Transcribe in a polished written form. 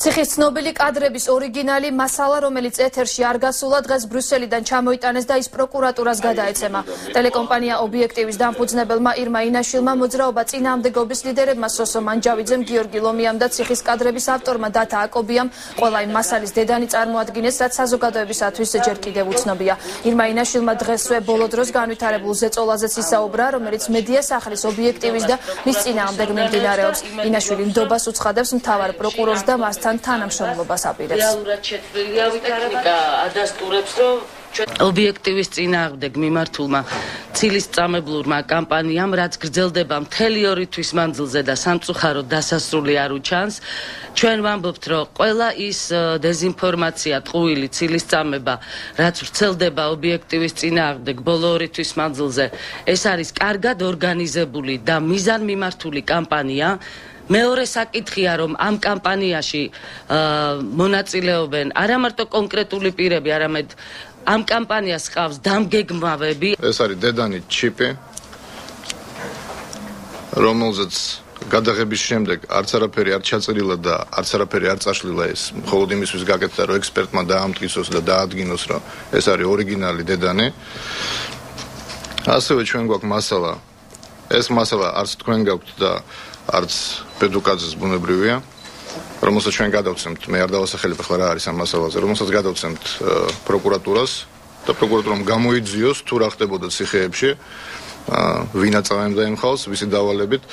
ციხის ცნობილი კადრების ორიგინალი მასალა, რომელიც ეთერში არ გასულა, დღეს ბრიუსელიდან ჩამოიტანეს და ის პროკურატურას გადაეცემა. ტელეკომპანია ობიექტივის დამფუძნებელმა ირმა ინაშვილმა, მოძრაობა წინააღმდეგობის ლიდერებმა სოსო მანჯავიძემ, გიორგი ლომიამ და ციხის კადრების ავტორმა დათა აკობიამ ყველა იმ მასალის დედანი წარმოადგინეს, რაც საზოგადოებისათვის ჯერ კიდევ უცნობია. ირმა ინაშვილმა დღესვე ბოლო დროს განვითარებულ ზეწოლაზეც ისაუბრა, რომელიც მედია სახლის ობიექტივის და მის წინააღმდეგ მიმდინარეობს. ინაშვილი ნდობას უცხადებს მთავარ პროკურორს და მასთან თანამშრომლობას აპირებს. ობიექტივის წინააღმდეგ მიმართულმა ცილისწამებლურმა კამპანიამ, რაც გრძელდება მთელი 2 თვის მანძილზე და სამწუხაროდ დასასრული არ უჩანს, ჩვენ ვამბობთ, რომ ყველა ის დეზინფორმაცია, ტყუილი ცილისწამება, რაც ვრცელდება ობიექტივის წინააღმდეგ ბოლო 2 თვის მანძილზე, ეს არის კარგად ორგანიზებული და მიზანმიმართული კამპანია. მეორე საკითხია, რომ ამ კამპანიაში მონაწილეობენ არა მარტო კონკრეტული პირები, არამედ ამ კამპანიას ყავს დამგეგმავები. ეს არის დედანი ჩიპი, რომელზეც გადაღების შემდეგ არც არაფერი არ ჩაწერილა და არც არაფერი არ წაშლილა, ეს მხოლოდ იმისთვის გაკეთდა, რომ ექსპერტმა დაამტკიცოს და დაადგინოს, რომ ეს არის ორიგინალი დედანი. ასევე ჩვენ გვაქვს მასალა. ეს მასალა არც თქვენ გაქვთ და არც პედუკაძეს ბუნებრივია, რომელსაც ჩვენ გადავცემთ, მე არ დავასახელებ ახლა რა არის ამ მასალაზე, რომელსაც გადავცემთ პროკურატურას და პროკურატურამ გამოიძიოს თუ რა ხდებოდა ციხეებში, ვინ აწამებდა იმ ხალხს, ვისი დავალებით.